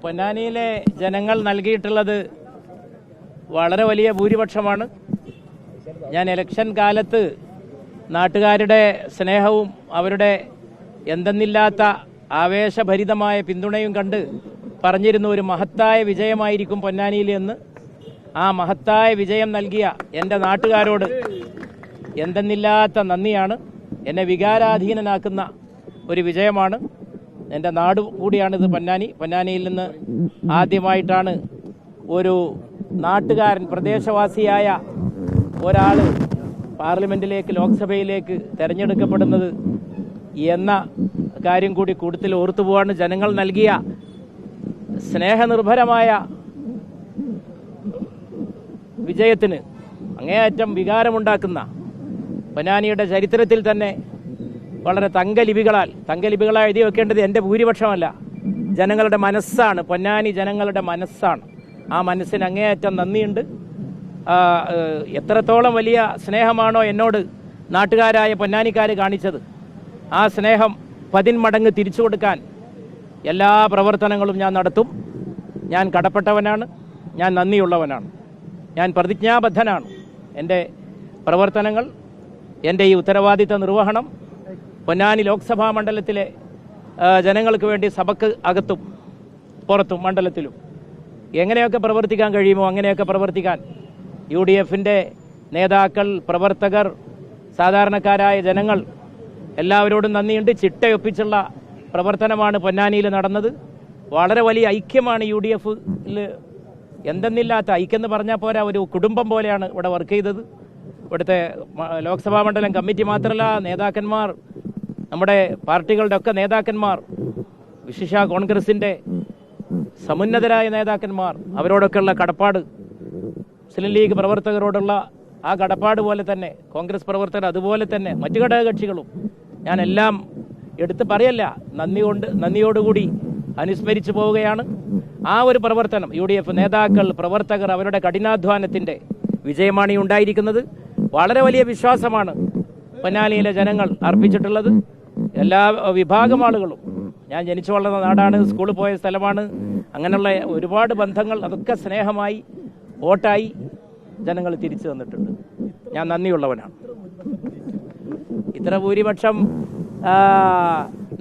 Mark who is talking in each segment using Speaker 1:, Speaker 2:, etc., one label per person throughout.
Speaker 1: പൊന്നാനിയിലെ ജനങ്ങൾ നൽകിയിട്ടുള്ളത് വളരെ വലിയ ഭൂരിപക്ഷമാണ്. ഞാൻ ഇലക്ഷൻ കാലത്ത് നാട്ടുകാരുടെ സ്നേഹവും അവരുടെ എന്തെന്നില്ലാത്ത ആവേശഭരിതമായ പിന്തുണയും കണ്ട് പറഞ്ഞിരുന്നു ഒരു മഹത്തായ വിജയമായിരിക്കും പൊന്നാനിയിൽ എന്ന്. ആ മഹത്തായ വിജയം നൽകിയ എൻ്റെ നാട്ടുകാരോട് എന്തെന്നില്ലാത്ത നന്ദിയാണ്. എന്നെ വികാരാധീനനാക്കുന്ന ഒരു വിജയമാണ്. എൻ്റെ നാട് കൂടിയാണിത് പൊന്നാനി. പൊന്നാനിയിൽ നിന്ന് ആദ്യമായിട്ടാണ് ഒരു നാട്ടുകാരൻ, പ്രദേശവാസിയായ ഒരാൾ പാർലമെൻറ്റിലേക്ക്, ലോക്സഭയിലേക്ക് തിരഞ്ഞെടുക്കപ്പെടുന്നത് എന്ന കാര്യം കൂടി കൂടുതൽ ഓർത്തുപോവാണ്. ജനങ്ങൾ നൽകിയ സ്നേഹനിർഭരമായ വിജയത്തിന് അങ്ങേയറ്റം വികാരമുണ്ടാക്കുന്ന, പൊന്നാനിയുടെ ചരിത്രത്തിൽ തന്നെ വളരെ തങ്കലിപികളായി എഴുതി വെക്കേണ്ടത് എൻ്റെ ഭൂരിപക്ഷമല്ല, ജനങ്ങളുടെ മനസ്സാണ്. പൊന്നാനി ജനങ്ങളുടെ മനസ്സാണ്. ആ മനസ്സിന് അങ്ങേയറ്റം നന്ദിയുണ്ട്. എത്രത്തോളം വലിയ സ്നേഹമാണോ എന്നോട് നാട്ടുകാരായ പൊന്നാനിക്കാർ കാണിച്ചത്, ആ സ്നേഹം 10 മടങ്ങ് തിരിച്ചു കൊടുക്കാൻ എല്ലാ പ്രവർത്തനങ്ങളും ഞാൻ നടത്തും. ഞാൻ കടപ്പെട്ടവനാണ്, ഞാൻ നന്ദിയുള്ളവനാണ്, ഞാൻ പ്രതിജ്ഞാബദ്ധനാണ്. എൻ്റെ പ്രവർത്തനങ്ങൾ, എൻ്റെ ഈ ഉത്തരവാദിത്ത നിർവഹണം പൊന്നാനി ലോക്സഭാ മണ്ഡലത്തിലെ ജനങ്ങൾക്ക് വേണ്ടി സഭയ്ക്ക് അകത്തും പുറത്തും മണ്ഡലത്തിലും എങ്ങനെയൊക്കെ പ്രവർത്തിക്കാൻ കഴിയുമോ അങ്ങനെയൊക്കെ പ്രവർത്തിക്കാൻ UDFൻ്റെ നേതാക്കൾ, പ്രവർത്തകർ, സാധാരണക്കാരായ ജനങ്ങൾ എല്ലാവരോടും നന്ദിയുണ്ട്. ചിട്ടയൊപ്പിച്ചുള്ള പ്രവർത്തനമാണ് പൊന്നാനിയിൽ നടന്നത്. വളരെ വലിയ ഐക്യമാണ് UDFയിൽ. എന്തെന്നില്ലാത്ത ഐക്യം എന്ന് പറഞ്ഞാൽ പോരാ, ഒരു കുടുംബം പോലെയാണ് ഇവിടെ വർക്ക് ചെയ്തത്. ഇവിടുത്തെ ലോക്സഭാ മണ്ഡലം കമ്മിറ്റി മാത്രമല്ല, നേതാക്കന്മാർ, നമ്മുടെ പാർട്ടികളുടെ ഒക്കെ നേതാക്കന്മാർ, വിശിഷ്യ കോൺഗ്രസിൻ്റെ സമുന്നതരായ നേതാക്കന്മാർ, അവരോടൊക്കെയുള്ള കടപ്പാട്, മുസ്ലിം ലീഗ് പ്രവർത്തകരോടുള്ള ആ കടപ്പാട് പോലെ തന്നെ കോൺഗ്രസ് പ്രവർത്തകർ, അതുപോലെ തന്നെ മറ്റു ഘടകകക്ഷികളും, ഞാനെല്ലാം എടുത്ത് പറയല്ല, നന്ദിയോടുകൂടി അനുസ്മരിച്ചു പോവുകയാണ്. ആ ഒരു പ്രവർത്തനം UDF നേതാക്കൾ, പ്രവർത്തകർ, അവരുടെ കഠിനാധ്വാനത്തിൻ്റെ വിജയമാണ് ഈ ഉണ്ടായിരിക്കുന്നത്. വളരെ വലിയ വിശ്വാസമാണ് പൊന്നാനിയിലെ ജനങ്ങൾ അർപ്പിച്ചിട്ടുള്ളത്. എല്ലാ വിഭാഗം ആളുകളും, ഞാൻ ജനിച്ചു വളർന്ന നാടാണ്, സ്കൂളിൽ പോയ സ്ഥലമാണ്, അങ്ങനെയുള്ള ഒരുപാട് ബന്ധങ്ങൾ, അതൊക്കെ സ്നേഹമായി വോട്ടായി ജനങ്ങൾ തിരിച്ചു തന്നിട്ടുണ്ട്. ഞാൻ നന്ദിയുള്ളവനാണ്. ഇത്ര ഭൂരിപക്ഷം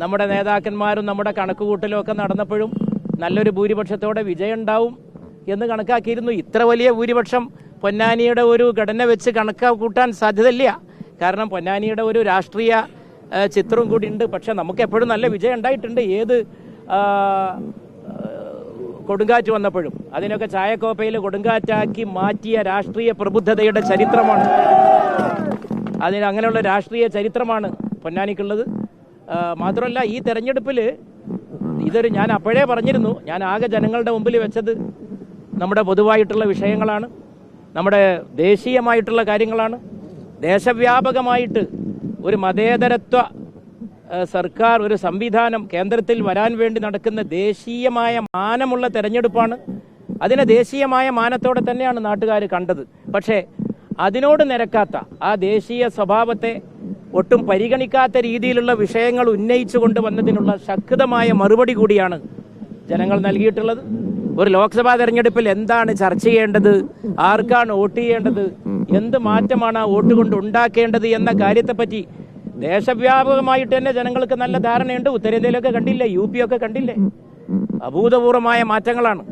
Speaker 1: നമ്മുടെ നേതാക്കന്മാരും നമ്മുടെ കണക്കുകൂട്ടലും ഒക്കെ നടന്നപ്പോഴും നല്ലൊരു ഭൂരിപക്ഷത്തോടെ വിജയം ഉണ്ടാവും എന്ന് കണക്കാക്കിയിരുന്നു. ഇത്ര വലിയ ഭൂരിപക്ഷം പൊന്നാനിയുടെ ഒരു ഘടന വെച്ച് കണക്കാക്കൂട്ടാൻ സാധ്യതയില്ല. കാരണം പൊന്നാനിയുടെ ഒരു രാഷ്ട്രീയ ചിത്രവും കൂടി ഉണ്ട്. പക്ഷെ നമുക്ക് എപ്പോഴും നല്ല വിജയം ഉണ്ടായിട്ടുണ്ട്. ഏത് കൊടുങ്കാറ്റ് വന്നപ്പോഴും അതിനൊക്കെ ചായക്കോപ്പയിൽ കൊടുങ്കാറ്റാക്കി മാറ്റിയ രാഷ്ട്രീയ പ്രബുദ്ധതയുടെ ചരിത്രമാണ്, അങ്ങനെയുള്ള രാഷ്ട്രീയ ചരിത്രമാണ് പൊന്നാനിക്കുള്ളത്. മാത്രമല്ല, ഈ തെരഞ്ഞെടുപ്പിൽ ഞാൻ അപ്പോഴേ പറഞ്ഞിരുന്നു, ഞാൻ ആകെ ജനങ്ങളുടെ മുമ്പിൽ വെച്ചത് നമ്മുടെ പൊതുവായിട്ടുള്ള വിഷയങ്ങളാണ്, നമ്മുടെ ദേശീയമായിട്ടുള്ള കാര്യങ്ങളാണ്. ദേശവ്യാപകമായിട്ട് ഒരു മതേതരത്വ സർക്കാർ, ഒരു സംവിധാനം കേന്ദ്രത്തിൽ വരാൻ വേണ്ടി നടക്കുന്ന ദേശീയമായ മാനമുള്ള തെരഞ്ഞെടുപ്പാണ്. അതിനെ ദേശീയമായ മാനത്തോടെ തന്നെയാണ് നാട്ടുകാർ കണ്ടത്. പക്ഷേ അതിനോട് നിരക്കാത്ത, ആ ദേശീയ സ്വഭാവത്തെ ഒട്ടും പരിഗണിക്കാത്ത രീതിയിലുള്ള വിഷയങ്ങൾ ഉന്നയിച്ചു കൊണ്ടുവന്നതിനുള്ള ശക്തമായ മറുപടി കൂടിയാണ് ജനങ്ങൾ നൽകിയിട്ടുള്ളത്. ഒരു ലോക്സഭാ തെരഞ്ഞെടുപ്പിൽ എന്താണ് ചർച്ച ചെയ്യേണ്ടത്, ആർക്കാണ് വോട്ട് ചെയ്യേണ്ടത്, എന്ത് മാറ്റമാണ് ആ വോട്ട് കൊണ്ട് ഉണ്ടാക്കേണ്ടത് എന്ന കാര്യത്തെപ്പറ്റി ദേശവ്യാപകമായിട്ട് തന്നെ ജനങ്ങൾക്ക് നല്ല ധാരണയുണ്ട്. ഉത്തരേന്ത്യയിലൊക്കെ കണ്ടില്ലേ, UP ഒക്കെ കണ്ടില്ലേ, അഭൂതപൂർവമായ മാറ്റങ്ങളാണ്.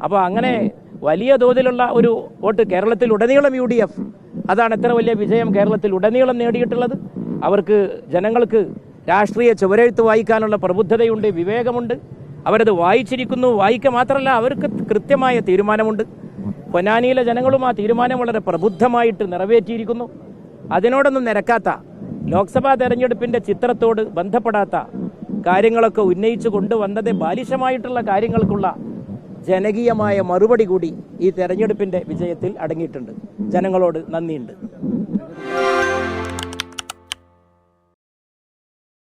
Speaker 1: അപ്പോൾ അങ്ങനെ വലിയ തോതിലുള്ള ഒരു വോട്ട് കേരളത്തിൽ ഉടനീളം UDF, അതാണ് എത്ര വലിയ വിജയം കേരളത്തിൽ ഉടനീളം നേടിയിട്ടുള്ളത്. അവർക്ക്, ജനങ്ങൾക്ക് രാഷ്ട്രീയ ചുവരെഴുത്ത് വായിക്കാനുള്ള പ്രബുദ്ധതയുണ്ട്, വിവേകമുണ്ട്. അവരത് വായിച്ചിരിക്കുന്നു. വായിക്കുക മാത്രമല്ല, അവർക്ക് കൃത്യമായ തീരുമാനമുണ്ട്. പൊന്നാനിയിലെ ജനങ്ങളും ആ തീരുമാനം വളരെ പ്രബുദ്ധമായിട്ട് നിറവേറ്റിയിരിക്കുന്നു. അതിനോടൊന്നും നിരക്കാത്ത, ലോക്സഭാ തെരഞ്ഞെടുപ്പിൻ്റെ ചിത്രത്തോട് ബന്ധപ്പെടാത്ത കാര്യങ്ങളൊക്കെ ഉന്നയിച്ചു കൊണ്ടുവന്നത് ബാലിശമായിട്ടുള്ള കാര്യങ്ങൾക്കുള്ള ജനകീയമായ മറുപടി കൂടി ഈ തെരഞ്ഞെടുപ്പിൻ്റെ വിജയത്തിൽ അടങ്ങിയിട്ടുണ്ട്. ജനങ്ങളോട് നന്ദിയുണ്ട്.